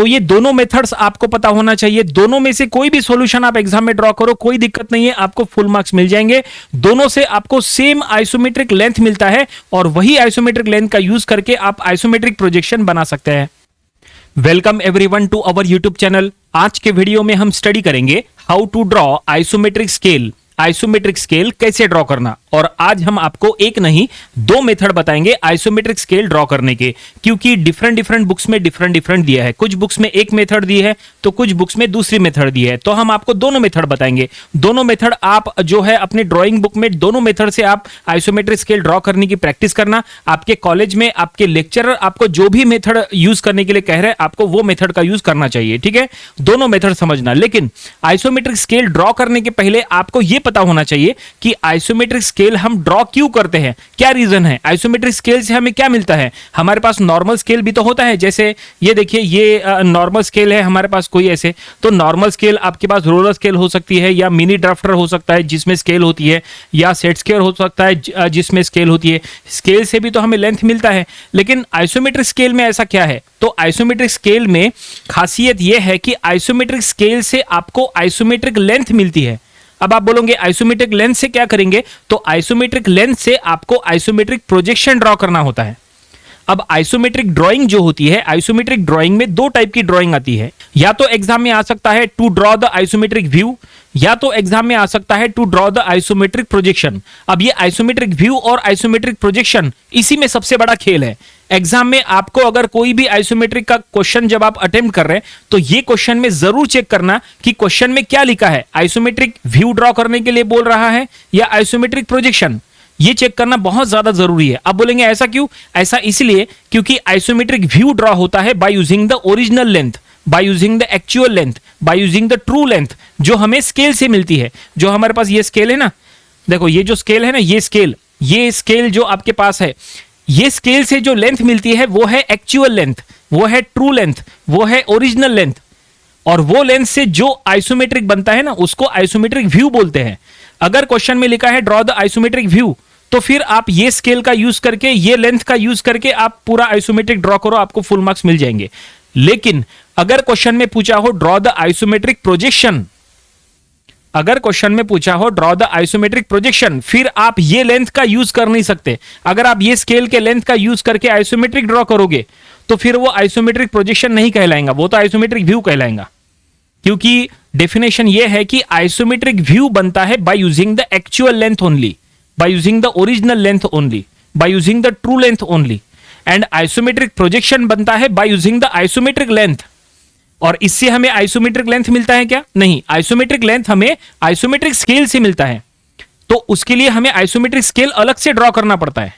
तो ये दोनों मेथड्स आपको पता होना चाहिए। दोनों में से कोई भी सॉल्यूशन आप एग्जाम में ड्रॉ करो, कोई दिक्कत नहीं है, आपको फुल मार्क्स मिल जाएंगे। दोनों से आपको सेम आइसोमेट्रिक लेंथ मिलता है और वही आइसोमेट्रिक लेंथ का यूज करके आप आइसोमेट्रिक प्रोजेक्शन बना सकते हैं। Welcome everyone to our YouTube channel. आज के वीडियो में हम स्टडी करेंगे how to draw isometric scale. Isometric scale कैसे ड्रॉ करना, और आज हम आपको एक नहीं दो मेथड बताएंगे आइसोमेट्रिक स्केल ड्रॉ करने के, क्योंकि डिफरेंट बुक्स में डिफरेंट दिया है। कुछ बुक्स में एक मेथड दी है तो कुछ बुक्स में दूसरी मेथड दी है, तो हम आपको दोनों मेथड बताएंगे। दोनों मेथड आप जो है अपने ड्राइंग बुक में दोनों मेथड से आप आइसोमेट्रिक स्केल ड्रॉ करने की प्रैक्टिस करना। आपके कॉलेज में आपके लेक्चरर आपको जो भी मेथड यूज करने के लिए कह रहे हैं, आपको वो मेथड का यूज करना चाहिए, ठीक है। दोनों मेथड समझना, लेकिन आइसोमेट्रिक स्केल ड्रॉ करने के पहले आपको यह पता होना चाहिए कि आइसोमेट्रिक स्केल हम ड्रॉ क्यों करते हैं, क्या रीजन है। आइसोमेट्रिक स्केल से हमें क्या मिलता है। हमारे पास नॉर्मल स्केल भी तो होता है, जैसे ये देखिए ये नॉर्मल स्केल है हमारे पास कोई ऐसे, तो नॉर्मल स्केल आपके पास रोलर स्केल हो सकती है, या मिनी ड्राफ्टर हो सकता है जिसमें स्केल होती है, या सेट स्केल हो सकता है जिसमें स्केल होती है। स्केल से भी तो हमें लेंथ मिलता है, लेकिन आइसोमेट्रिक स्केल में ऐसा क्या है। तो आइसोमेट्रिक स्केल में खासियत यह है कि आइसोमेट्रिक स्केल से आपको आइसोमेट्रिक लेंथ मिलती है। अब आप बोलोगे आइसोमेट्रिक लेंथ से क्या करेंगे, तो आइसोमेट्रिक लेंथ से आपको आइसोमेट्रिक प्रोजेक्शन ड्रॉ करना होता है। अब आइसोमेट्रिक ड्राइंग जो होती है, आइसोमेट्रिक ड्राइंग में दो टाइप की ड्राइंग आती है। या तो एग्जाम में आ सकता है to draw the isometric view, या तो एग्जाम में आ सकता है to draw the isometric projection. अब ये आइसोमेट्रिक व्यू और आइसोमेट्रिक प्रोजेक्शन इसी में सबसे बड़ा खेल है। एग्जाम में आपको अगर कोई भी आइसोमेट्रिक का क्वेश्चन जब आप अटेम्प्ट कर रहे हैं, तो ये क्वेश्चन में जरूर चेक करना कि क्वेश्चन में क्या लिखा है। आइसोमेट्रिक व्यू ड्रॉ करने के लिए बोल रहा है या आइसोमेट्रिक प्रोजेक्शन, ये चेक करना बहुत ज्यादा जरूरी है। अब बोलेंगे ऐसा क्यों, ऐसा इसलिए क्योंकि आइसोमेट्रिक व्यू ड्रॉ होता है by using the original length, by using the actual length, by using the true length, जो हमें स्केल से मिलती है। जो हमारे पास ये स्केल है ना, देखो ये जो स्केल है ना, ये स्केल जो आपके पास है, ये स्केल से जो लेंथ मिलती है वो है एक्चुअल लेंथ, वो है ट्रू लेंथ, वो है ओरिजिनल लेंथ। और वो लेंथ से जो आइसोमेट्रिक बनता है ना, उसको आइसोमेट्रिक व्यू बोलते हैं। अगर क्वेश्चन में लिखा है ड्रॉ द आइसोमेट्रिक व्यू, तो फिर आप ये स्केल का यूज करके, ये लेंथ का यूज करके आप पूरा आइसोमेट्रिक ड्रॉ करो, आपको फुल मार्क्स मिल जाएंगे। लेकिन अगर क्वेश्चन में पूछा हो ड्रॉ द आइसोमेट्रिक प्रोजेक्शन, अगर क्वेश्चन में पूछा हो ड्रॉ द आइसोमेट्रिक प्रोजेक्शन, फिर आप ये लेंथ का यूज कर नहीं सकते। अगर आप ये स्केल के लेंथ का यूज करके आइसोमेट्रिक ड्रॉ करोगे, तो फिर वो आइसोमेट्रिक प्रोजेक्शन नहीं कहलाएगा, वो तो आइसोमेट्रिक व्यू कहलाएगा। क्योंकि डेफिनेशन ये है कि आइसोमेट्रिक व्यू बनता है by using the actual length only, by using the original length only, by using the true length only. And isometric projection बनता है by using the isometric length. और इससे हमें आइसोमेट्रिक लेंथ मिलता है क्या, नहीं, आइसोमेट्रिक लेंथ हमें आइसोमेट्रिक स्केल से मिलता है। तो उसके लिए हमें आइसोमेट्रिक स्केल अलग से ड्रॉ करना पड़ता है,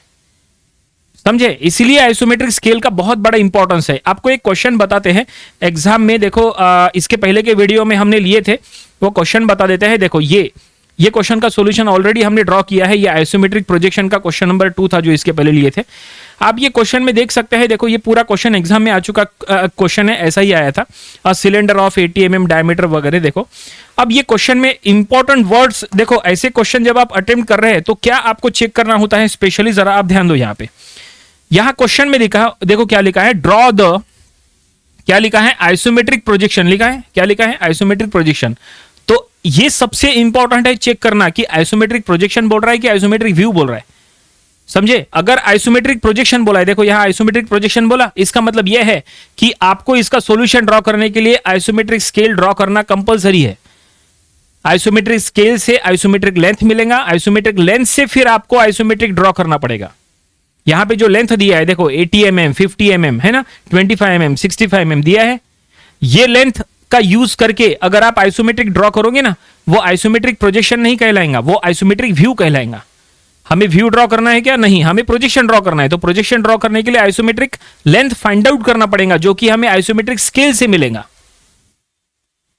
समझे। इसीलिए आइसोमेट्रिक स्केल का बहुत बड़ा इंपॉर्टेंस है। आपको एक क्वेश्चन बताते हैं एग्जाम में, देखो इसके पहले के वीडियो में हमने लिए थे, वो क्वेश्चन बता देते हैं। देखो ये क्वेश्चन का सॉल्यूशन ऑलरेडी हमने ड्रॉ किया है। ये आइसोमेट्रिक प्रोजेक्शन का क्वेश्चन नंबर 2 था जो इसके पहले लिए थे। आप ये क्वेश्चन में देख सकते हैं, देखो ये पूरा क्वेश्चन एग्जाम में आ चुका क्वेश्चन है, ऐसा ही आया था, सिलेंडर ऑफ 80 mm डायमीटर वगैरह। देखो अब ये क्वेश्चन में इंपॉर्टेंट वर्ड्स, देखो ऐसे क्वेश्चन जब आप अटेम्प्ट कर रहे हैं तो क्या आपको चेक करना होता है स्पेशली, जरा आप ध्यान दो। यहाँ पे यहाँ क्वेश्चन में लिखा, देखो क्या लिखा है, ड्रॉ द, क्या लिखा है, आइसोमेट्रिक प्रोजेक्शन लिखा है। क्या लिखा है, आइसोमेट्रिक प्रोजेक्शन। तो ये सबसे इंपॉर्टेंट है चेक करना कि आइसोमेट्रिक प्रोजेक्शन बोल रहा है कि आइसोमेट्रिक व्यू बोल रहा है, समझे। अगर आइसोमेट्रिक प्रोजेक्शन बोला है, देखो यहां आइसोमेट्रिक प्रोजेक्शन बोला, इसका मतलब यह है कि आपको इसका सॉल्यूशन ड्रॉ करने के लिए आइसोमेट्रिक स्केल ड्रॉ करना कंपलसरी है। आइसोमेट्रिक स्केल से आइसोमेट्रिक लेंथ मिलेगा, आइसोमेट्रिक लेंथ से फिर आपको आइसोमेट्रिक ड्रॉ करना पड़ेगा। यहां पे जो लेंथ दिया है देखो 80 mm, 50 mm है ना, 25 mm, 65 mm दिया है। ये लेंथ का यूज करके अगर आप आइसोमेट्रिक ड्रॉ करोगे ना, वो आइसोमेट्रिक प्रोजेक्शन नहीं कहलाएगा, वो आइसोमेट्रिक व्यू कहलाएगा। हमें व्यू ड्रॉ करना है क्या, नहीं, हमें प्रोजेक्शन ड्रॉ करना है। तो प्रोजेक्शन ड्रॉ करने के लिए आइसोमेट्रिक लेंथ फाइंड आउट करना पड़ेगा, जो कि हमें आइसोमेट्रिक स्केल से मिलेगा।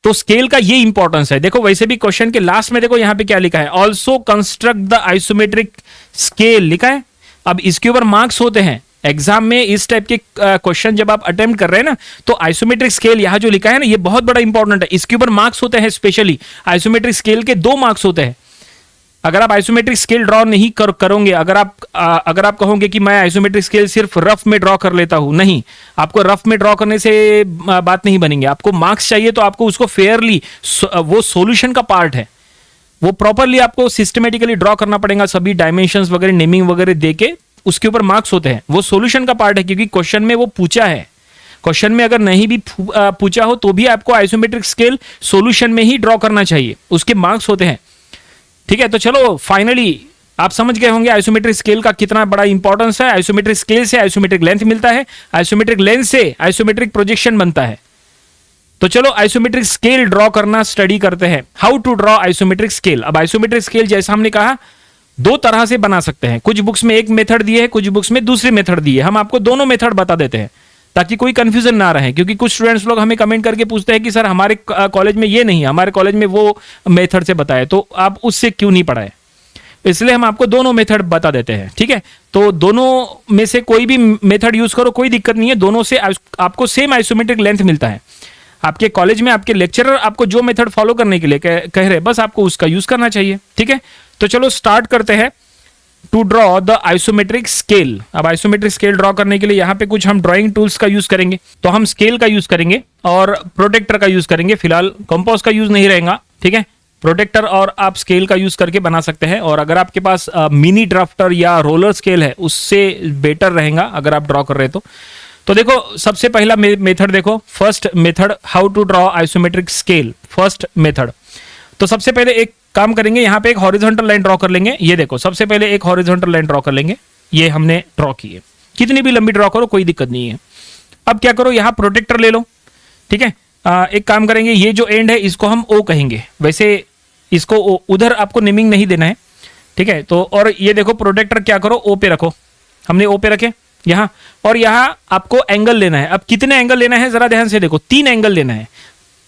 तो स्केल का ये इंपॉर्टेंस है। देखो वैसे भी क्वेश्चन के लास्ट में देखो यहां पे क्या लिखा है, also construct the isometric scale लिखा है। अब इसके ऊपर मार्क्स होते हैं एग्जाम में। इस टाइप के क्वेश्चन जब आप अटेम्प्ट कर रहे हैं ना, तो आइसोमेट्रिक स्केल यहां जो लिखा है ना, ये बहुत बड़ा इंपॉर्टेंट है। इसके ऊपर मार्क्स होते हैं, स्पेशली आइसोमेट्रिक स्केल के 2 मार्क्स होते हैं। अगर आप आइसोमेट्रिक स्केल ड्रॉ नहीं करोगे, अगर आप कहोगे कि मैं आइसोमेट्रिक स्केल सिर्फ रफ में ड्रॉ कर लेता हूं, नहीं, आपको रफ में ड्रॉ करने से बात नहीं बनेंगे। आपको मार्क्स चाहिए तो आपको उसको फेयरली, वो सॉल्यूशन का पार्ट है, वो प्रॉपरली आपको सिस्टमेटिकली ड्रॉ करना पड़ेगा, सभी डायमेंशंस वगैरह, नेमिंग वगैरह देके उसके ऊपर मार्क्स होते हैं। वो सॉल्यूशन का पार्ट है, क्योंकि क्वेश्चन में वो पूछा है। क्वेश्चन में अगर नहीं भी पूछा हो तो भी आपको आइसोमेट्रिक स्केल सॉल्यूशन में ही ड्रॉ करना चाहिए, उसके मार्क्स होते हैं। ठीक है, तो चलो फाइनली आप समझ गए होंगे आइसोमेट्रिक स्केल का कितना बड़ा इंपॉर्टेंस है। आइसोमेट्रिक स्केल से आइसोमेट्रिक लेंथ मिलता है, आइसोमेट्रिक लेंथ से आइसोमेट्रिक प्रोजेक्शन बनता है। तो चलो आइसोमेट्रिक स्केल ड्रॉ करना स्टडी करते हैं, how to draw isometric scale. अब आइसोमेट्रिक स्केल जैसा हमने कहा दो तरह से बना सकते हैं, कुछ बुक्स में एक मेथड दिए है, कुछ बुक्स में दूसरी मेथड दी है। हम आपको दोनों मेथड बता देते हैं ताकि कोई कंफ्यूजन ना रहे, क्योंकि कुछ स्टूडेंट्स लोग हमें कमेंट करके पूछते हैं कि सर हमारे कॉलेज में ये नहीं, हमारे कॉलेज में वो मेथड से बताए, तो आप उससे क्यों नहीं पढ़ाए। इसलिए हम आपको दोनों मेथड बता देते हैं। ठीक है, तो दोनों में से कोई भी मेथड यूज करो, कोई दिक्कत नहीं है, दोनों से आपको सेम आइसोमेट्रिक लेंथ मिलता है। आपके कॉलेज में आपके लेक्चरर आपको जो मेथड फॉलो करने के लिए कह रहे हैं, बस आपको उसका यूज करना चाहिए। ठीक है, तो चलो स्टार्ट करते हैं to draw the isometric scale. अब आइसोमेट्रिक स्केल ड्रॉ करने के लिए यहाँ पे कुछ हम ड्राइंग टूल्स का यूज करेंगे। तो हम स्केल का यूज करेंगे और प्रोटेक्टर का यूज करेंगे, फिलहाल कंपास का यूज नहीं रहेगा। ठीक है, प्रोटेक्टर और आप स्केल का यूज करके बना सकते हैं, और अगर आपके पास मिनी ड्राफ्टर या रोलर स्केल है उससे बेटर रहेगा अगर आप ड्रॉ कर रहे हो तो देखो सबसे पहला मेथड देखो, first method, how to draw isometric scale, first method. तो सबसे पहले एक काम करेंगे, यहाँ पे एक हॉरिजॉन्टल लाइन ड्रॉ कर लेंगे। ये देखो सबसे पहले एक हॉरिजॉन्टल लाइन ड्रॉ कर लेंगे, ये हमने ड्रॉ की है। कितनी भी लंबी ड्रॉ करो कोई दिक्कत नहीं है। अब क्या करो, यहाँ प्रोटेक्टर ले लो। ठीक है, एक काम करेंगे, ये जो एंड है इसको हम ओ कहेंगे, वैसे इसको उधर आपको नेमिंग नहीं देना है। ठीक है, तो और ये देखो प्रोटेक्टर क्या करो, ओ पे रखो, हमने ओ पे रखे यहाँ, और यहाँ आपको एंगल लेना है। अब कितने एंगल लेना है जरा ध्यान से देखो, 3 एंगल लेना है,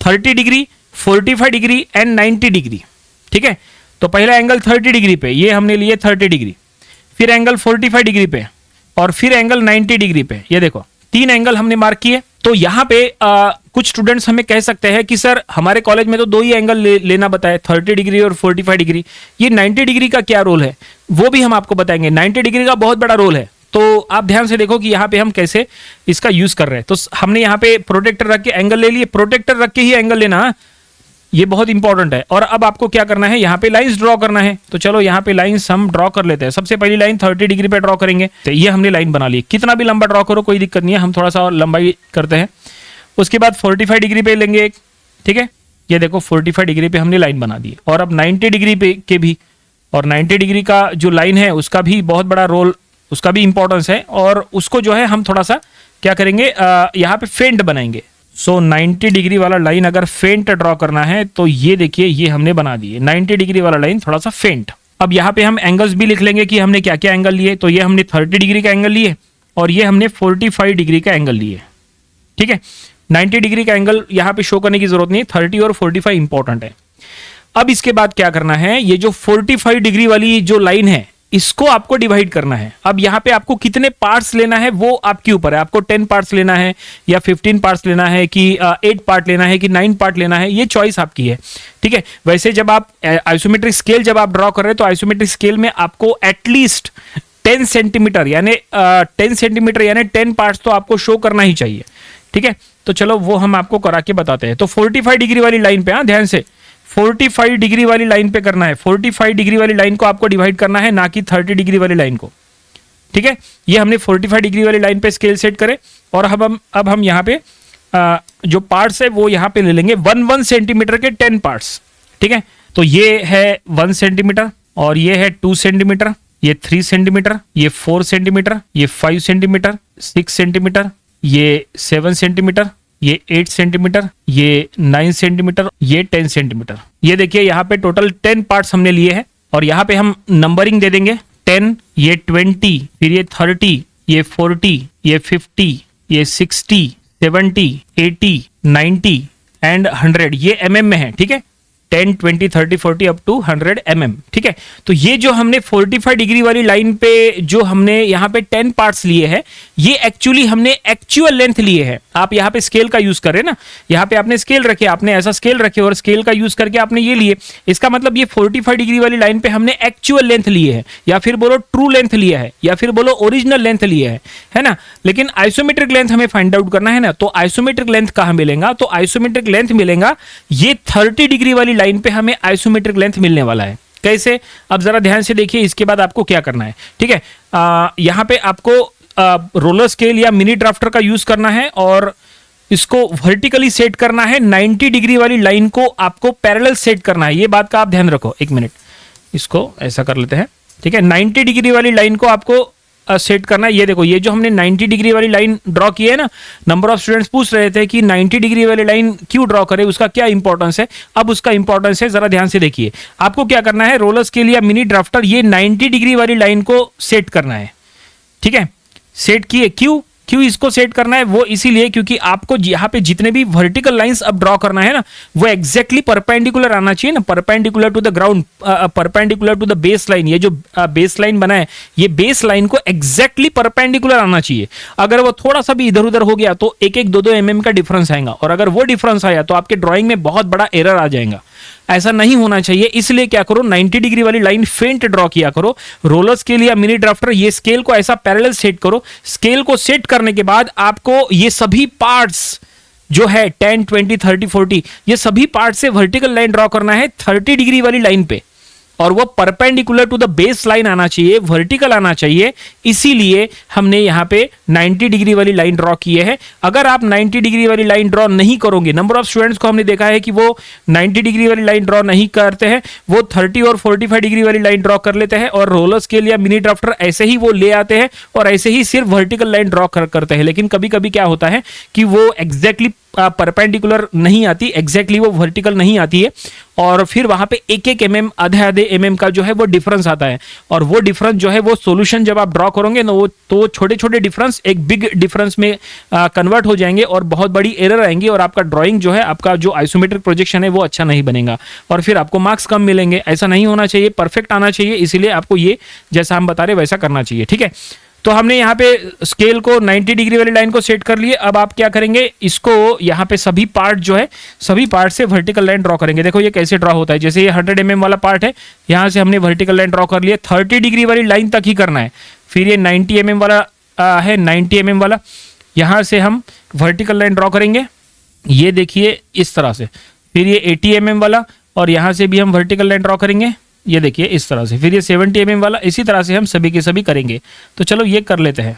30 डिग्री, 45 डिग्री एंड 90 डिग्री। ठीक है, तो पहला एंगल 30 डिग्री पे, ये हमने लिए 30 डिग्री, फिर एंगल 45 डिग्री पे, और फिर एंगल 90 डिग्री पे। ये देखो 3 एंगल हमने मार्क किए। तो यहाँ पे कुछ स्टूडेंट्स हमें कह सकते हैं कि सर हमारे कॉलेज में तो 2 ही एंगल लेना बताए, 30 डिग्री और 45 डिग्री, ये 90 डिग्री का क्या रोल है वो भी हम आपको बताएंगे। 90 डिग्री का बहुत बड़ा रोल है, तो आप ध्यान से देखो कि यहाँ पे हम कैसे इसका यूज कर रहे हैं। तो हमने यहाँ पे प्रोटेक्टर रख के एंगल ले लिए, प्रोटेक्टर रख के ही एंगल लेना, ये बहुत इंपॉर्टेंट है। और अब आपको क्या करना है, यहाँ पे लाइंस ड्रॉ करना है। तो चलो यहाँ पे लाइंस हम ड्रॉ कर लेते हैं। सबसे पहली लाइन 30 डिग्री पे ड्रॉ करेंगे, तो ये हमने लाइन बना ली। कितना भी लंबा ड्रॉ करो कोई दिक्कत नहीं है, हम थोड़ा सा और लंबाई करते हैं। उसके बाद 45 डिग्री पे लेंगे एक। ठीक है, ये देखो 45 डिग्री पे हमने लाइन बना दी, और अब 90 डिग्री पे के भी, और 90 डिग्री का जो लाइन है उसका भी बहुत बड़ा रोल, उसका भी इंपॉर्टेंस है, और उसको जो है हम थोड़ा सा क्या करेंगे, यहाँ पे फेंट बनाएंगे। सो 90 डिग्री वाला लाइन अगर फेंट ड्रॉ करना है तो ये देखिए ये हमने बना दिए, 90 डिग्री वाला लाइन थोड़ा सा फेंट। अब यहाँ पे हम एंगल्स भी लिख लेंगे कि हमने क्या क्या एंगल लिए। तो ये हमने 30 डिग्री का एंगल लिए, और ये हमने 45 डिग्री का एंगल लिए। ठीक है, 90 डिग्री का एंगल यहाँ पे शो करने की जरूरत नहीं, 30 और 45 इंपॉर्टेंट है। अब इसके बाद क्या करना है, ये जो 45 डिग्री वाली जो लाइन है इसको आपको डिवाइड करना है। अब यहाँ पे आपको कितने पार्ट्स लेना है वो आपके ऊपर है, आपको 10 पार्ट्स लेना है या 15 पार्ट्स लेना है कि 8 पार्ट लेना है कि 9 पार्ट लेना है, ये चॉइस आपकी है। ठीक है, वैसे जब आप आइसोमेट्रिक स्केल जब आप ड्रॉ कर रहे हैं तो आइसोमेट्रिक स्केल में आपको एटलीस्ट 10 सेंटीमीटर यानी 10 सेंटीमीटर यानी 10 पार्ट्स तो आपको शो करना ही चाहिए। ठीक है, तो चलो वो हम आपको करा के बताते हैं। तो 45 डिग्री वाली लाइन पे, ध्यान से 45 डिग्री वाली लाइन पे करना है। 45 डिग्री वाली लाइन को आपको डिवाइड करना है, ना कि 30 डिग्री वाली लाइन को। ठीक है, ये हमने 45 डिग्री वाली लाइन पे स्केल सेट करे, और अब हम यहाँ पे जो पार्ट्स है वो यहाँ पे ले लेंगे 1 सेंटीमीटर के 10 पार्ट्स। ठीक है, तो ये है 1 सेंटीमीटर, और ये है 2 सेंटीमीटर, ये 3 सेंटीमीटर, ये 4 सेंटीमीटर, ये 5 सेंटीमीटर, 6 सेंटीमीटर, ये 7 सेंटीमीटर, ये 8 सेंटीमीटर, ये 9 सेंटीमीटर, ये 10 सेंटीमीटर। ये देखिए यहाँ पे टोटल 10 पार्ट्स हमने लिए हैं, और यहाँ पे हम नंबरिंग दे देंगे 10, ये 20, फिर ये 30, ये 40, ये 50, ये 60, 70, 80, 90 एंड 100, ये mm में है। ठीक है, 10, 20, 30, 40 अप टू 100 mm। ठीक है, तो ये जो हमने 45 डिग्री वाली लाइन पे जो हमने यहाँ पे 10 पार्ट्स लिए हैं, ये एक्चुअली हमने एक्चुअल लेंथ लिए हैं। आप यहाँ पे स्केल का यूज करें ना, यहाँ पे आपने स्केल रखे, आपने ऐसा स्केल रखे और स्केल का यूज करके आपने ये लिए, इसका मतलब ये 45 डिग्री वाली लाइन पे हमने एक्चुअल लेंथ लिए है, या फिर बोलो ट्रू लेंथ लिया है, या फिर बोलो ओरिजिनल लेंथ लिया है ना। लेकिन आइसोमेट्रिक लेंथ हमें फाइंड आउट करना है ना, तो आइसोमेट्रिक लेंथ कहां मिलेगा, तो आइसोमेट्रिक लेंथ मिलेगा ये 30 डिग्री वाली लाइन पे हमें आइसोमेट्रिक लेंथ मिलने वाला है। कैसे, अब जरा ध्यान से देखिए, इसके बाद आपको क्या करना है। ठीक है, यहां पे आपको रोलर स्केल या मिनी ड्राफ्टर का यूज करना है और इसको वर्टिकली सेट करना है। 90 डिग्री वाली लाइन को आपको पैरेलल सेट करना है, ये बात का आप ध्यान रखो। एक मिनट, इसको ऐसा कर लेते हैं। ठीक है, 90 डिग्री वाली लाइन को आपको सेट करना है। ये देखो, ये जो हमने 90 डिग्री वाली लाइन ड्रॉ की है ना, नंबर ऑफ स्टूडेंट्स पूछ रहे थे कि 90 डिग्री वाली लाइन क्यों ड्रॉ करें, उसका क्या इंपॉर्टेंस है। अब उसका इंपॉर्टेंस है, जरा ध्यान से देखिए। आपको क्या करना है, रोलर स्केल या मिनी ड्राफ्टर, ये 90 डिग्री वाली लाइन को सेट करना है। ठीक है, सेट किए। क्यों इसको सेट करना है, वो इसीलिए क्योंकि आपको यहाँ पे जितने भी वर्टिकल लाइंस अब ड्रॉ करना है ना, वो एग्जैक्टली परपेंडिकुलर आना चाहिए ना, perpendicular to the ground, perpendicular to the base line. ये जो बेस लाइन बना है, ये बेस लाइन को एग्जैक्टली परपेंडिकुलर आना चाहिए। अगर वो थोड़ा सा भी इधर उधर हो गया तो 1-1, 2-2 mm का डिफरेंस आएगा, और अगर वो डिफरेंस आया तो आपके ड्राइंग में बहुत बड़ा एरर आ जाएगा। ऐसा नहीं होना चाहिए, इसलिए क्या करो, 90 डिग्री वाली लाइन फेंट ड्रॉ किया करो। रोलर स्केल या मिनी ड्राफ्टर, ये स्केल को ऐसा पैरेलल सेट करो। स्केल को सेट करने के बाद आपको ये सभी पार्ट्स जो है 10, 20, 30, 40, ये सभी पार्ट से वर्टिकल लाइन ड्रॉ करना है 30 डिग्री वाली लाइन पे, और वो perpendicular to the base line आना चाहिए, वर्टिकल आना चाहिए। इसीलिए हमने यहाँ पे 90 डिग्री वाली लाइन ड्रॉ की है। अगर आप 90 डिग्री वाली लाइन ड्रॉ नहीं करोगे, नंबर ऑफ स्टूडेंट्स को हमने देखा है कि वो 90 डिग्री वाली लाइन ड्रॉ नहीं करते हैं, वो 30 और 45 डिग्री वाली लाइन ड्रॉ कर लेते हैं, और रोलर स्केल या मिनी ड्राफ्टर ऐसे ही वो ले आते हैं और ऐसे ही सिर्फ वर्टिकल लाइन ड्रॉ करते हैं। लेकिन कभी कभी क्या होता है कि वो एग्जैक्टली परपेंडिकुलर नहीं आती, एग्जैक्टली वो वर्टिकल नहीं आती है, और फिर वहां पे 1-1 mm, आधे mm का जो है वो डिफरेंस आता है। और वो डिफरेंस जो है वो सॉल्यूशन जब आप ड्रॉ करोगे ना, वो तो छोटे छोटे डिफरेंस एक बिग डिफरेंस में कन्वर्ट हो जाएंगे और बहुत बड़ी एरर आएंगी, और आपका ड्राइंग जो है, आपका जो आइसोमेट्रिक प्रोजेक्शन है वो अच्छा नहीं बनेगा, और फिर आपको मार्क्स कम मिलेंगे। ऐसा नहीं होना चाहिए, परफेक्ट आना चाहिए। इसीलिए आपको ये जैसा हम बता रहे वैसा करना चाहिए। ठीक है, तो हमने यहाँ पे स्केल को 90 डिग्री वाली लाइन को सेट कर लिए। अब आप क्या करेंगे, इसको यहाँ पे सभी पार्ट जो है, सभी पार्ट से वर्टिकल लाइन ड्रॉ करेंगे। देखो ये कैसे ड्रॉ होता है, जैसे ये 100 mm वाला पार्ट है, यहाँ से हमने वर्टिकल लाइन ड्रॉ कर लिया। 30 डिग्री वाली लाइन तक ही करना है। फिर ये 90 mm वाला है, 90 mm वाला, यहाँ से हम वर्टिकल लाइन ड्रॉ करेंगे, ये देखिए इस तरह से। फिर ये 80 mm वाला, और यहाँ से भी हम वर्टिकल लाइन ड्रॉ करेंगे, ये देखिए इस तरह से। फिर ये 70 mm वाला, इसी तरह से हम सभी के सभी करेंगे। तो चलो ये कर लेते हैं।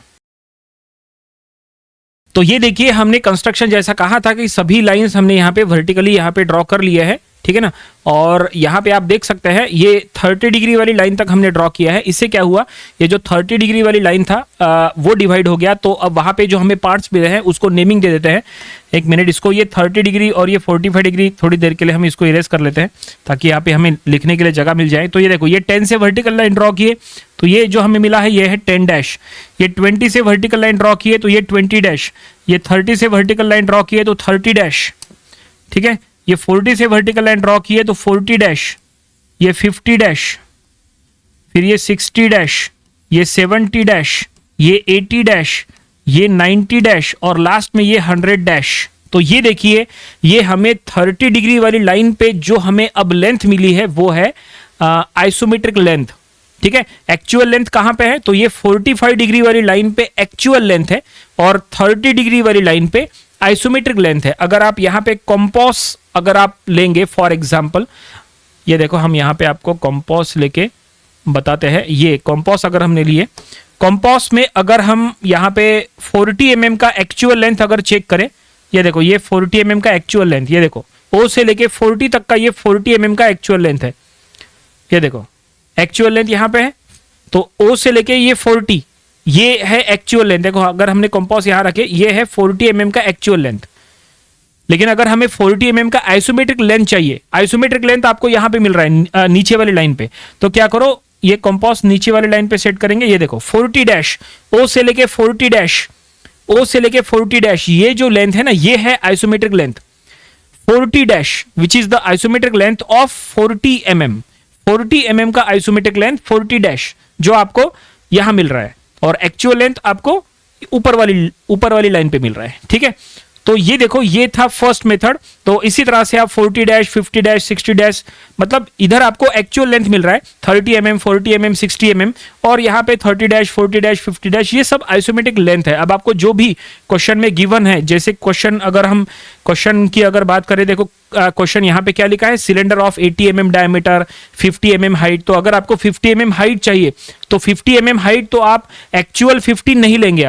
तो ये देखिए, हमने कंस्ट्रक्शन जैसा कहा था कि सभी लाइंस हमने यहाँ पे वर्टिकली यहाँ पे ड्रॉ कर लिया है। ठीक है ना, और यहाँ पे आप देख सकते हैं ये 30 डिग्री वाली लाइन तक हमने ड्रॉ किया है। इससे क्या हुआ, ये जो 30 डिग्री वाली लाइन था वो डिवाइड हो गया। तो अब वहाँ पे जो हमें पार्ट्स मिले हैं उसको नेमिंग दे देते हैं। एक मिनट, इसको ये 30 डिग्री और ये 45 डिग्री थोड़ी देर के लिए हम इसको इरेज कर लेते हैं, ताकि यहाँ पे हमें लिखने के लिए जगह मिल जाए। तो ये देखो, ये 10 से वर्टिकल लाइन ड्रॉ किए तो ये जो हमें मिला है ये है 10 डैश। ये 20 से वर्टिकल लाइन ड्रॉ किए तो ये 20 डैश। ये 30 से वर्टिकल लाइन ड्रॉ किए तो 30 डैश। ठीक है, ये 40 से वर्टिकल लाइन ड्रॉ किए तो 40 डैश। ये 50 डैश, फिर ये 60 डैश, ये 70 डैश, ये 80 डैश, ये 90 डैश, और लास्ट में ये 100 डैश। तो ये देखिए, ये हमें 30 डिग्री वाली लाइन पे जो हमें अब लेंथ मिली है वो है आइसोमेट्रिक लेंथ। ठीक है, एक्चुअल लेंथ कहां पे है, तो ये 45 डिग्री वाली लाइन पे एक्चुअल लेंथ है, और 30 डिग्री वाली लाइन पे आइसोमेट्रिक लेंथ है। अगर आप यहाँ पे कॉम्पोस अगर आप लेंगे, फॉर एग्जांपल ये देखो, हम यहाँ पे आपको कॉम्पोस लेके बताते हैं। ये कॉम्पोस अगर हमने लिए, कॉम्पोस में अगर हम यहाँ पे 40 mm का एक्चुअल लेंथ अगर चेक करें, ये देखो ये 40 mm का एक्चुअल लेंथ, ये देखो ओ से लेके 40 तक का ये 40 mm का एक्चुअल लेंथ है। ये देखो एक्चुअल लेंथ यहाँ पे है, तो ओ से लेके ये 40, ये है एक्चुअल लेंथ। देखो अगर हमने कंपास यहां रखे, ये है 40 mm का एक्चुअल लेंथ। लेकिन अगर हमें 40 mm का आइसोमेट्रिक लेंथ चाहिए, आइसोमेट्रिक लेंथ आपको यहां पे मिल रहा है नीचे वाली लाइन पे, तो क्या करो, ये कंपास नीचे वाली लाइन पे सेट करेंगे। ये देखो 40 डैश, ओ से लेके 40 डैश, ओ से लेके 40 डैश, ये जो लेंथ है ना, ये है isometric length. 40 dash which is the isometric length of 40 mm, 40 mm का आइसोमेट्रिक लेंथ 40 डैश जो आपको यहां मिल रहा है, और एक्चुअल लेंथ आपको ऊपर वाली लाइन पे मिल रहा है। ठीक है, तो ये देखो, ये था फर्स्ट मेथड। तो इसी तरह से आप 40 डैश, 50 डैश, 60 डैश, मतलब इधर आपको एक्चुअल लेंथ मिल रहा है 30 mm, 40 mm, 60 mm, और यहाँ पे 30 डैश, 40 डैश, 50 डैश, ये सब आइसोमेट्रिक लेंथ है। अब आपको जो भी क्वेश्चन में गिवन है, जैसे क्वेश्चन, अगर हम क्वेश्चन की अगर बात करें, देखो क्वेश्चन यहाँ पे क्या लिखा है, cylinder of 80 mm diameter, 50 mm height. तो अगर आपको 50 mm हाइट चाहिए तो 50 mm हाइट, तो आप एक्चुअल 50 नहीं लेंगे,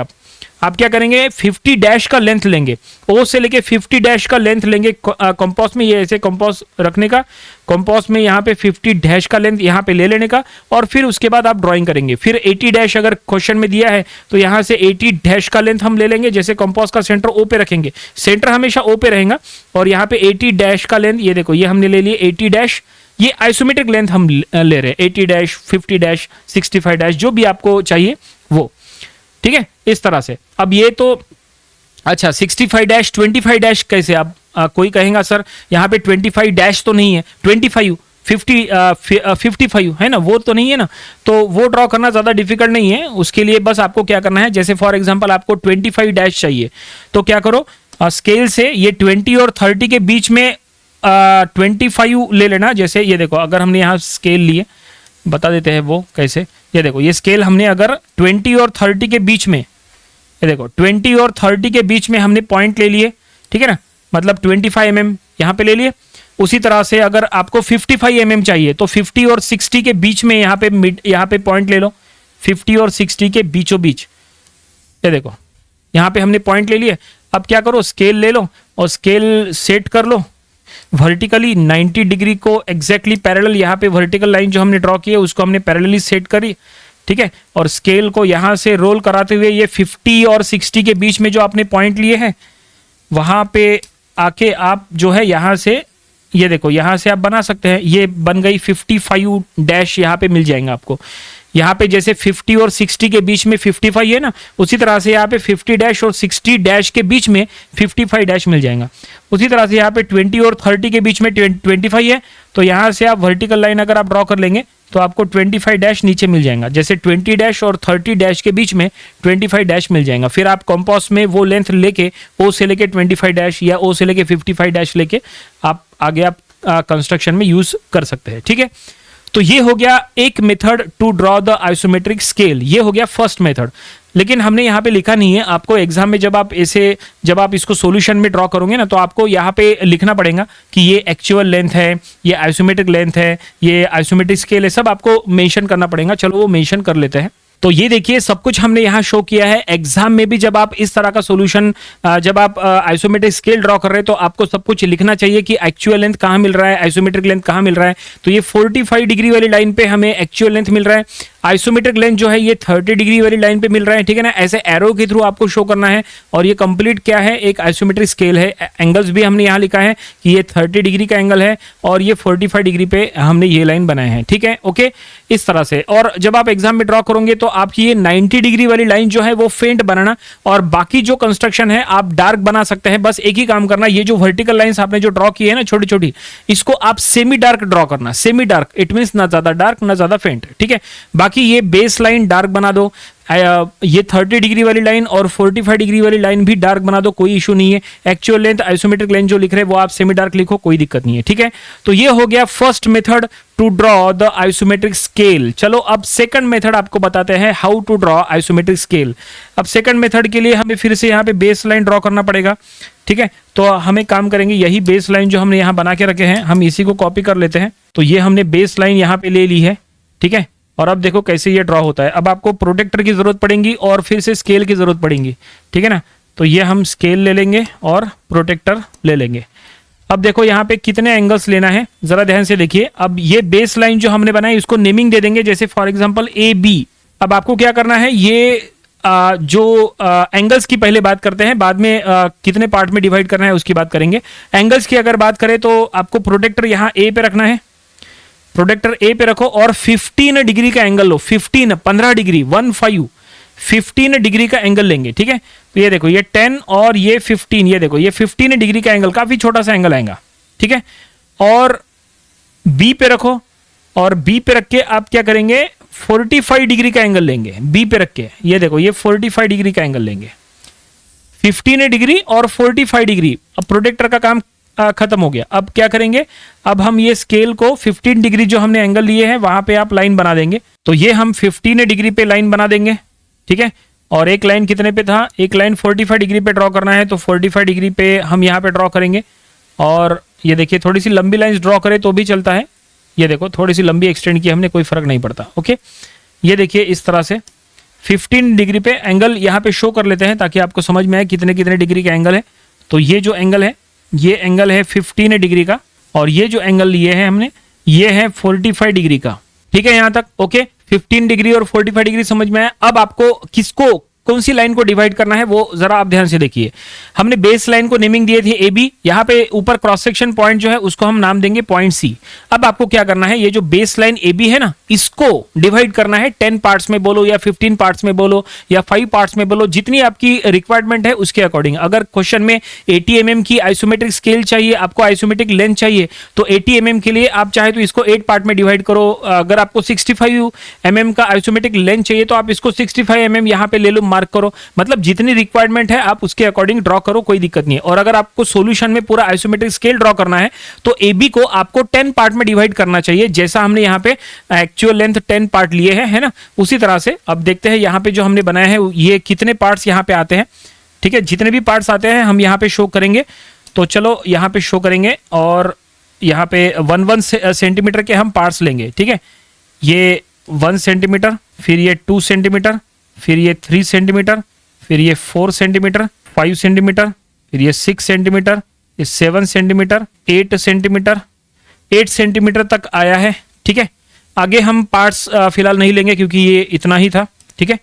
आप क्या करेंगे, 50 डैश का लेंथ लेंगे, ओ से लेके 50 डैश का लेंथ लेंगे कंपास में, ये ऐसे कंपास रखने का, कंपास में यहाँ पे 50 डैश का लेंथ यहाँ पे ले लेने का, और फिर उसके बाद आप ड्राइंग करेंगे। फिर 80 डैश अगर क्वेश्चन में दिया है तो यहाँ से 80 डैश का लेंथ हम ले लेंगे, जैसे कंपास का सेंटर ओ पे रखेंगे, सेंटर हमेशा ओ पे रहेगा, और यहाँ पे 80 डैश का लेंथ, ये देखो ये हमने ले लिए 80 डैश, ये आइसोमेट्रिक लेंथ हम ले रहे हैं, 80 डैश, 50 डैश, 65 डैश, जो भी आपको चाहिए वो। ठीक है, इस तरह से। अब ये तो अच्छा, 65 डैश, 25 डैश कैसे? आप कोई कहेगा सर यहाँ पे 25 डैश तो नहीं है, 25, 55 है ना, वो तो नहीं है ना, तो वो ड्रॉ करना ज़्यादा डिफिकल्ट नहीं है। उसके लिए बस आपको क्या करना है, जैसे फॉर एग्जांपल आपको 25 डैश चाहिए, तो क्या करो, स्केल से ये 20 और 30 के बीच में 25 ले लेना। जैसे ये देखो, अगर हमने यहाँ स्केल लिए, बता देते हैं वो कैसे। ये देखो, ये स्केल हमने अगर 20 और 30 के बीच में, ये देखो 20 और 30 के बीच में हमने पॉइंट ले लिए, ठीक है ना, मतलब 25 mm यहाँ पे ले लिए। उसी तरह से अगर आपको 55 mm चाहिए तो 50 और 60 के बीच में यहाँ पे पॉइंट ले लो, 50 और 60 के बीचों बीच। ये देखो, यहाँ पे हमने पॉइंट ले लिए। अब क्या करो, स्केल ले लो और स्केल सेट कर लो वर्टिकली 90 डिग्री को एग्जैक्टली पैरेलल। यहाँ पे वर्टिकल लाइन जो हमने ड्रॉ की है उसको हमने पैरेलली सेट करी, ठीक है, और स्केल को यहाँ से रोल कराते हुए ये 50 और 60 के बीच में जो आपने पॉइंट लिए हैं वहाँ पे आके आप जो है यहाँ से, ये देखो यहाँ से आप बना सकते हैं, ये बन गई 55 डैश, यहाँ पे मिल जाएंगे आपको। यहाँ पे जैसे 50 और 60 के बीच में 55 है ना, उसी तरह से यहाँ पे 50 डैश और 60 डैश के बीच में 55 डैश मिल जाएगा। उसी तरह से यहाँ पे 20 और 30 के बीच में 25 है, तो यहाँ से आप वर्टिकल लाइन अगर आप ड्रॉ कर लेंगे तो आपको 25 डैश नीचे मिल जाएगा। जैसे 20 डैश और 30 डैश के बीच में 25 डैश मिल जाएगा। फिर आप कंपास में वो लेंथ लेके, ओ से लेके 25 डैश या ओ से लेके 55 डैश लेके आप आगे आप कंस्ट्रक्शन में यूज कर सकते हैं। ठीक है, तो ये हो गया एक method to draw the isometric scale, ये हो गया फर्स्ट मेथड। लेकिन हमने यहाँ पे लिखा नहीं है, आपको एग्जाम में जब आप इसको सॉल्यूशन में ड्रॉ करोगे ना, तो आपको यहाँ पे लिखना पड़ेगा कि ये एक्चुअल लेंथ है, ये आइसोमेट्रिक लेंथ है, ये आइसोमेट्रिक स्केल है, सब आपको मेंशन करना पड़ेगा। चलो वो मेंशन कर लेते हैं। तो ये देखिए सब कुछ हमने यहाँ शो किया है। एग्जाम में भी जब आप इस तरह का सॉल्यूशन, जब आप आइसोमेट्रिक स्केल ड्रॉ कर रहे हैं तो आपको सब कुछ लिखना चाहिए कि एक्चुअल लेंथ कहाँ मिल रहा है, आइसोमेट्रिक लेंथ कहाँ मिल रहा है। तो ये 45 डिग्री वाली लाइन पे हमें एक्चुअल लेंथ मिल रहा है, आइसोमेट्रिक लेंथ जो है ये 30 डिग्री वाली लाइन पे मिल रहा है, ठीक है ना। ऐसे एरो के थ्रू आपको शो करना है। और ये कंप्लीट क्या है, एक आइसोमेट्रिक स्केल है। एंगल्स भी हमने यहाँ लिखा है कि ये 30 डिग्री का एंगल है और ये 45 डिग्री पे हमने ये लाइन बनाए हैं, ठीक है, ओके, इस तरह से। और जब आप एग्जाम में ड्रॉ करोगे तो आपकी ये 90 डिग्री वाली लाइन जो है वो फेंट बनाना, और बाकी जो कंस्ट्रक्शन है आप डार्क बना सकते हैं। बस एक ही काम करना, ये जो वर्टिकल लाइंस आपने जो ड्रॉ की है ना छोटी छोटी, इसको आप सेमी डार्क ड्रॉ करना। सेमी डार्क इट मींस ना ज्यादा डार्क ना ज्यादा फेंट, ठीक है। बाकी ये बेस लाइन डार्क बना दो, ये 30 डिग्री वाली लाइन और 45 डिग्री वाली लाइन भी डार्क बना दो, कोई इशू नहीं है। एक्चुअल लेंथ, आइसोमेट्रिक लेंथ जो लिख रहे हैं वो आप सेमी डार्क लिखो, कोई दिक्कत नहीं है, ठीक है। तो ये हो गया first method to draw the isometric scale. चलो अब सेकंड मेथड आपको बताते हैं, how to draw isometric scale. अब सेकंड मेथड के लिए हमें फिर से यहाँ पे बेस लाइन ड्रॉ करना पड़ेगा, ठीक है। तो हमें काम करेंगे, यही बेस लाइन जो हमने यहाँ बना के रखे हैं हम इसी को कॉपी कर लेते हैं। तो ये हमने बेस लाइन यहाँ पे ले ली है, ठीक है। और अब देखो कैसे ये ड्रॉ होता है। अब आपको प्रोटेक्टर की जरूरत पड़ेगी और फिर से स्केल की जरूरत पड़ेगी, ठीक है ना। तो ये हम स्केल ले लेंगे और प्रोटेक्टर ले लेंगे। अब देखो यहाँ पे कितने एंगल्स लेना है, जरा ध्यान से देखिए। अब ये बेस लाइन जो हमने बनाई इसको नेमिंग दे देंगे, जैसे फॉर एग्जांपल AB। अब आपको क्या करना है, ये जो एंगल्स की पहले बात करते हैं, बाद में कितने पार्ट में डिवाइड करना है उसकी बात करेंगे। एंगल्स की अगर बात करें तो आपको प्रोटेक्टर यहाँ A पे रखना है, प्रोटेक्टर A पे रखो और 15 डिग्री का एंगल लो। 15 डिग्री 15 डिग्री का एंगल लेंगे, ठीक है। तो ये देखो ये 10 और ये 15, ये देखो ये 15 डिग्री का एंगल, काफी छोटा सा एंगल आएगा, ठीक है, और बी पे रखो, और बी पे रख के आप क्या करेंगे, 45 डिग्री का एंगल लेंगे बी पे रख के। ये देखो ये 45 डिग्री का एंगल लेंगे, 15 डिग्री और 45 डिग्री। अब प्रोटेक्टर का काम खत्म हो गया। अब क्या करेंगे, अब हम ये स्केल को 15 डिग्री जो हमने एंगल लिए हैं वहां पे आप लाइन बना देंगे। तो ये हम 15 डिग्री पे लाइन बना देंगे, ठीक है। और एक लाइन कितने पे था, एक लाइन 45 डिग्री पे ड्रॉ करना है, तो 45 डिग्री पे हम यहाँ पे ड्रॉ करेंगे। और ये देखिए थोड़ी सी लंबी लाइन ड्रॉ करें तो भी चलता है, ये देखो थोड़ी सी लंबी एक्सटेंड की हमने, कोई फर्क नहीं पड़ता। ओके, ये देखिए इस तरह से 15 डिग्री पे एंगल यहाँ पे शो कर लेते हैं ताकि आपको समझ में आए कितने कितने डिग्री का एंगल है। तो ये जो एंगल है, ये एंगल है 15 डिग्री का, और ये जो एंगल लिए है हमने ये है 45 डिग्री का, ठीक है यहाँ तक। ओके, 15 डिग्री और 45 डिग्री समझ में आया। अब आपको किसको, कौन सी लाइन को डिवाइड करना है वो जरा आप ध्यान से देखिए। हमने बेस लाइन को नेमिंग दिए थे ए बी, यहाँ पे ऊपर क्रॉस सेक्शन पॉइंट जो है उसको हम नाम देंगे पॉइंट सी। अब आपको क्या करना है, ये जो बेस लाइन ए बी है ना, इसको डिवाइड करना है 10 पार्ट्स में बोलो या 15 पार्ट्स में बोलो या 5 पार्ट्स में बोलो, जितनी आपकी रिक्वायरमेंट है उसके अकॉर्डिंग। अगर क्वेश्चन में 80 mm की आइसोमेट्रिक स्केल चाहिए, आपको आइसोमेट्रिक लेंथ चाहिए, तो 80 mm के लिए आप चाहे तो इसको 8 पार्ट में डिवाइड करो। अगर आपको 65 mm का आइसोमेट्रिक लेंथ चाहिए तो आप इसको 65 mm यहाँ पे ले लो, मार्क करो। मतलब जितनी रिक्वायरमेंट है आप उसके अकॉर्डिंग ड्रॉ करो, कोई दिक्कत नहीं है। और अगर आपको सॉल्यूशन में पूरा आइसोमेट्रिक स्केल ड्रॉ करना है तो ए बी को आपको 10 पार्ट में डिवाइड करना चाहिए, जैसा हमने यहाँ पे एक्चुअल लेंथ 10 पार्ट लिए हैं, है ना, उसी तरह से। अब देखते हैं यहाँ पे जो हमने बनाया है ये कितने पार्ट्स यहाँ पे आते हैं, ठीक है। जितने भी पार्ट्स आते हैं हम यहाँ पे शो करेंगे। तो चलो यहाँ पे शो करेंगे, और यहाँ पे 1 सेंटीमीटर के हम पार्ट्स लेंगे, ठीक है। ये 1 सेंटीमीटर, फिर ये 2 सेंटीमीटर, फिर ये 3 सेंटीमीटर, फिर ये 4 सेंटीमीटर, 5 सेंटीमीटर, फिर ये 6 सेंटीमीटर, ये 7 सेंटीमीटर, 8 सेंटीमीटर, 8 सेंटीमीटर तक आया है, ठीक है। आगे हम पार्ट्स फिलहाल नहीं लेंगे क्योंकि ये इतना ही था, ठीक है।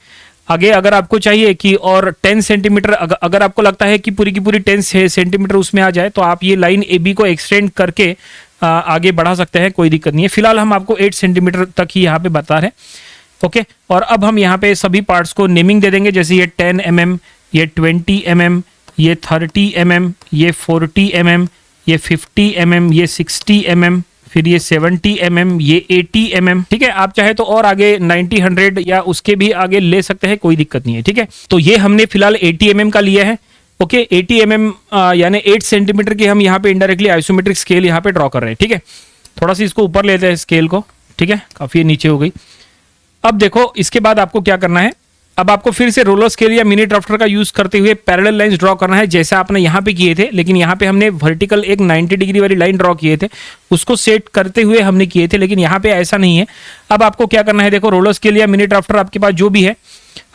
आगे अगर आपको चाहिए कि और 10 सेंटीमीटर, अगर आपको लगता है कि पूरी की पूरी 10 सेंटीमीटर उसमें आ जाए तो आप ये लाइन ए बी को एक्सटेंड करके आगे बढ़ा सकते हैं, कोई दिक्कत नहीं है। फिलहाल हम आपको 8 सेंटीमीटर तक ही यहाँ पे बता रहे हैं। ओके, और अब हम यहाँ पे सभी पार्ट्स को नेमिंग दे देंगे, जैसे ये 10 mm, ये 20 mm, ये 30 mm, ये 40 mm, ये 50 mm, ये 60 mm, फिर ये 70 mm, ये 80 mm, ठीक है। आप चाहे तो और आगे 90, 100 या उसके भी आगे ले सकते हैं, कोई दिक्कत नहीं है, ठीक है। तो ये हमने फिलहाल 80 mm का लिया है। ओके, 80 mm यानी 8 सेंटीमीटर की हम यहाँ पे इनडायरेक्टली आइसोमेट्रिक स्केल यहाँ पे ड्रॉ कर रहे हैं, ठीक है। थोड़ा सा इसको ऊपर लेते हैं स्केल को, ठीक है, काफी नीचे हो गई। अब देखो इसके बाद आपको क्या करना है, अब आपको फिर से रोलर स्केल या मिनी ड्राफ्टर का यूज करते हुए पैरेलल लाइंस ड्रॉ करना है, जैसे आपने यहाँ पे किए थे। लेकिन यहाँ पे हमने वर्टिकल एक 90 डिग्री वाली लाइन ड्रॉ किए थे, उसको सेट करते हुए हमने किए थे, लेकिन यहाँ पे ऐसा नहीं है। अब आपको क्या करना है, देखो रोलर स्केल या मिनी ड्राफ्टर आपके पास जो भी है,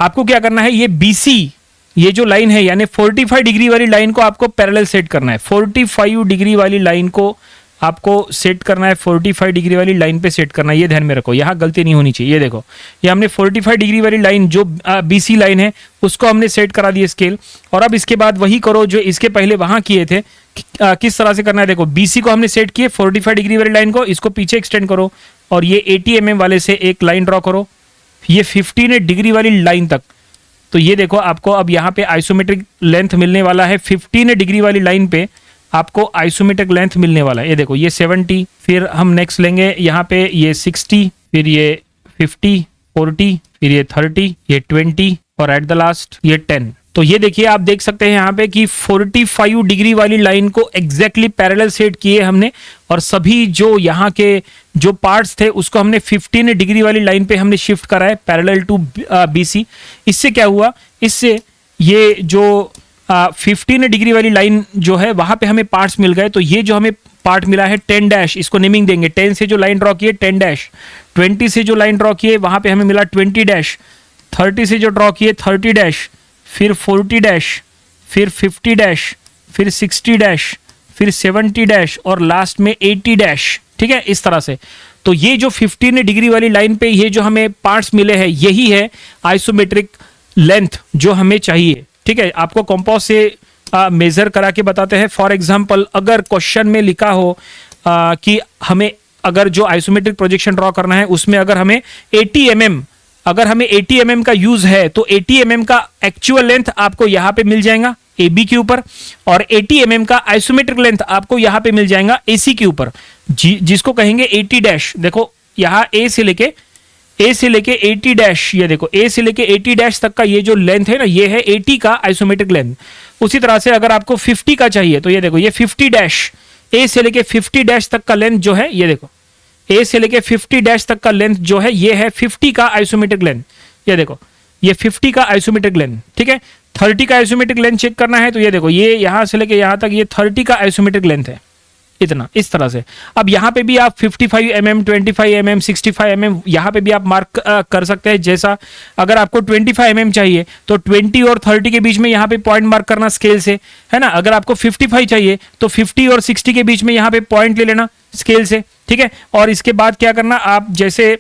आपको क्या करना है, ये BC, ये जो लाइन है यानी 45 डिग्री वाली लाइन को आपको पैरेलल सेट करना है। 45 डिग्री वाली लाइन को आपको सेट करना है, 45 डिग्री वाली लाइन पे सेट करना है, ये ध्यान में रखो, यहाँ गलती नहीं होनी चाहिए। ये देखो, ये हमने 45 डिग्री वाली लाइन जो BC लाइन है उसको हमने सेट करा दी स्केल। और अब इसके बाद वही करो जो इसके पहले वहां किए थे। किस तरह से करना है, देखो BC को हमने सेट किए, 45 डिग्री वाली लाइन को, इसको पीछे एक्सटेंड करो और ये 80 mm वाले से एक लाइन ड्रॉ करो, ये 15 डिग्री वाली लाइन तक। तो ये देखो आपको अब यहाँ पे आइसोमेट्रिक लेंथ मिलने वाला है, 15 डिग्री वाली लाइन पे आपको आइसोमेट्रिक लेंथ मिलने वाला है। ये देखो ये 70, फिर हम नेक्स्ट लेंगे यहाँ पे ये 60, फिर ये 50, 40, फिर ये 30, ये 20 और एट द लास्ट ये 10। तो ये देखिए आप देख सकते हैं यहाँ पे कि 45 डिग्री वाली लाइन को एग्जैक्टली पैरेलल सेट किए हमने, और सभी जो यहाँ के जो पार्ट्स थे उसको हमने 15 डिग्री वाली लाइन पे हमने शिफ्ट करा है पैरेलल टू BC। इससे क्या हुआ, इससे ये जो 15 डिग्री वाली लाइन जो है वहां पे हमें पार्ट्स मिल गए। तो ये जो हमें पार्ट मिला है 10 डैश, इसको नेमिंग देंगे। 10 से जो लाइन ड्रॉ किए 10 डैश, 20 से जो लाइन ड्रॉ किए वहां पे हमें मिला 20 डैश, 30 से जो ड्रॉ किए 30 डैश, फिर 40 डैश, फिर 50 डैश, फिर 60 डैश, फिर 70 डैश और लास्ट में 80 डैश, ठीक है, इस तरह से। तो ये जो 15 डिग्री वाली लाइन पे ये जो हमें पार्ट्स मिले हैं यही है आइसोमेट्रिक लेंथ जो हमें चाहिए, ठीक है। आपको कंपास से मेजर करा के बताते हैं। फॉर एग्जांपल अगर क्वेश्चन में लिखा हो कि हमें अगर जो आइसोमेट्रिक प्रोजेक्शन ड्रॉ करना है उसमें अगर हमें 80 mm, अगर हमें 80 mm का यूज है तो 80 mm का एक्चुअल लेंथ आपको यहाँ पे मिल जाएगा। AB के ऊपर, और 80 mm का आइसोमेट्रिक लेंथ आपको यहाँ पे मिल जाएगा AC के ऊपर, जिसको कहेंगे 80 डैश। देखो यहाँ A से लेके 80 डैश, ये देखो A से लेके 80 डैश तक का ये जो लेंथ है ना, ये है 80 का आइसोमेट्रिक लेंथ। उसी तरह से अगर आपको 50 का चाहिए तो ये देखो ये 50 डैश, A से लेके 50 डैश तक का लेंथ जो है, ये देखो A से लेके 50 डैश तक का लेंथ जो है, ये है 50 का आइसोमेट्रिक लेंथ। ये देखो ये 50 का आइसोमेट्रिक लेंथ, ठीक है। 30 का आइसोमेट्रिक लेंथ चेक करना है तो ये देखो ये यहां से लेके यहां तक ये 30 का आइसोमेट्रिक लेंथ है, इतना, इस तरह से। अब यहाँ पे भी आप 55 mm, 25 mm, 65 mm यहाँ पे भी आप मार्क कर सकते हैं। जैसा अगर आपको 25 mm चाहिए तो 20 और 30 के बीच में यहाँ पे पॉइंट मार्क करना स्केल से, है ना। अगर आपको 55 चाहिए तो 50 और 60 के बीच में यहाँ पे पॉइंट ले लेना स्केल से, ठीक है। और इसके बाद क्या करना, आप जैसे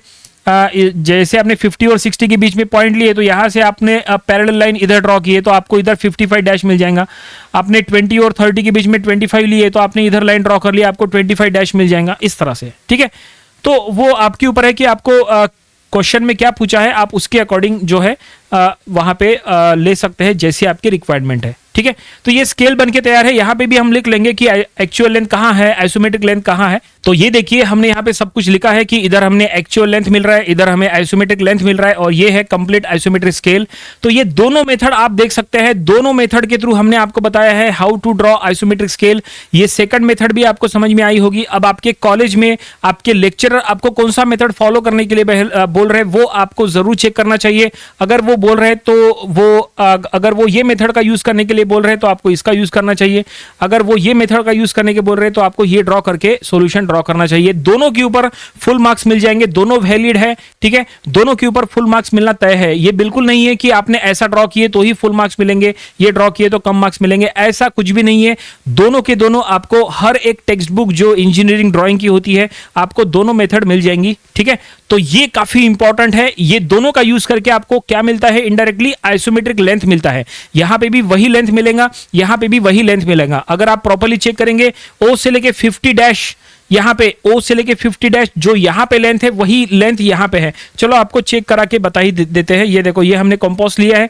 आपने 50 और 60 के बीच में पॉइंट लिए तो यहां से आपने पैरेलल लाइन इधर ड्रॉ की है तो आपको इधर 55 डैश मिल जाएगा। आपने 20 और 30 के बीच में 25 लिए तो आपने इधर लाइन ड्रॉ कर लिया, आपको 25 डैश मिल जाएगा, इस तरह से, ठीक है। तो वो आपके ऊपर है कि आपको क्वेश्चन में क्या पूछा है, आप उसके अकॉर्डिंग जो है वहां पे ले सकते हैं जैसी आपकी रिक्वायरमेंट है, ठीक है। तो ये स्केल बनके तैयार है। यहाँ पे भी हम लिख लेंगे कि एक्चुअल लेंथ कहाँ है, आइसोमेट्रिक लेंथ कहाँ है। तो ये देखिए हमने यहाँ पे सब कुछ लिखा है कि इधर हमने एक्चुअल लेंथ मिल रहा है, इधर हमें आइसोमेट्रिक लेंथ मिल रहा है, और ये है कंप्लीट आइसोमेट्रिक स्केल। तो ये दोनों मेथड आप देख सकते हैं, दोनों मेथड के थ्रू हमने आपको बताया है how to draw isometric scale. ये सेकंड मेथड भी आपको समझ में आई होगी। अब आपके कॉलेज में आपके लेक्चरर आपको कौन सा मेथड फॉलो करने के लिए बोल रहे हैं वो आपको जरूर चेक करना चाहिए। अगर वो बोल रहे हैं तो अगर वो ये मेथड का यूज करने के लिए बोल रहे हैं तो आपको इसका यूज करना चाहिए। अगर वो ये मेथड का यूज करने के बोल रहे हैं तो आपको ये ड्रॉ करके सॉल्यूशन ड्रॉ करना चाहिए। दोनों के ऊपर फुल मार्क्स मिल जाएंगे, दोनों वैलिड है, ठीक है। दोनों के ऊपर फुल मार्क्स मिलना तय है। ये बिल्कुल नहीं है कि आपने ऐसा ड्रॉ किए तो ही फुल मार्क्स मिलेंगे, ये ड्रॉ किए तो कम मार्क्स मिलेंगे, ऐसा कुछ भी नहीं है। दोनों के दोनों आपको हर एक टेक्स्ट बुक जो इंजीनियरिंग ड्राइंग की होती है आपको दोनों मेथड मिल जाएंगी, ठीक है। तो ये काफी इंपॉर्टेंट है। ये दोनों का यूज करके आपको क्या मिलता है, इनडायरेक्टली आइसोमेट्रिक लेंथ मिलता है। यहां पे भी वही लेंथ मिलेगा, यहां पे भी वही लेंथ मिलेगा। अगर आप प्रॉपर्ली चेक करेंगे O से लेके 50 डैश, यहां पे O से लेके 50 डैश जो यहां पे लेंथ है वही लेंथ यहां पे है। चलो आपको चेक करा के बता ही देते हैं। ये देखो ये हमने कंपास लिया है,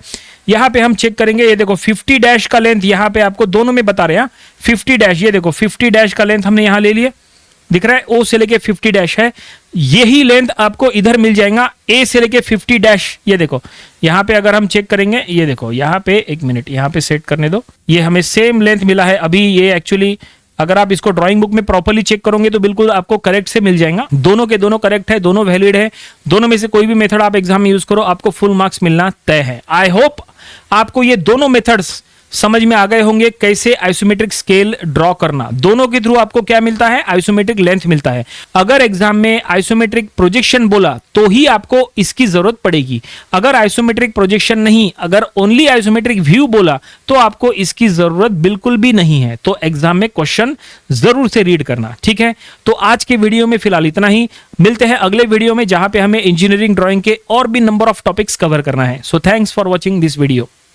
यहां पे हम चेक करेंगे। ये देखो 50 डैश का लेंथ यहां पे आपको दोनों में बता रहे हैं 50 डैश। ये देखो 50 डैश का लेंथ हमने यहां ले लिया, दिख रहा है O से लेके 50 डैश है। यही लेंथ आपको इधर मिल जाएगा A से लेके 50 डैश। ये देखो यहां पे अगर हम चेक करेंगे, ये देखो यहां पे, एक मिनट यहां पे सेट करने दो, ये हमें सेम लेंथ मिला है। अभी ये एक्चुअली अगर आप इसको ड्राइंग बुक में प्रॉपर्ली चेक करोगे तो बिल्कुल आपको करेक्ट से मिल जाएगा। दोनों के दोनों करेक्ट है, दोनों वैलिड है। दोनों में से कोई भी मेथड आप एग्जाम में यूज करो आपको फुल मार्क्स मिलना तय है। आई होप आपको ये दोनों मेथड्स समझ में आ गए होंगे कैसे आइसोमेट्रिक स्केल ड्रॉ करना। दोनों के थ्रू आपको क्या मिलता है, आइसोमेट्रिक लेंथ मिलता है। अगर एग्जाम में आइसोमेट्रिक प्रोजेक्शन बोला तो ही आपको इसकी जरूरत पड़ेगी। अगर आइसोमेट्रिक प्रोजेक्शन नहीं, अगर ओनली आइसोमेट्रिक व्यू बोला तो आपको इसकी जरूरत बिल्कुल भी नहीं है। तो एग्जाम में क्वेश्चन जरूर से रीड करना, ठीक है। तो आज के वीडियो में फिलहाल इतना ही। मिलते हैं अगले वीडियो में जहां पे हमें इंजीनियरिंग ड्राइंग के और भी नंबर ऑफ टॉपिक्स कवर करना है। So thanks for watching this video.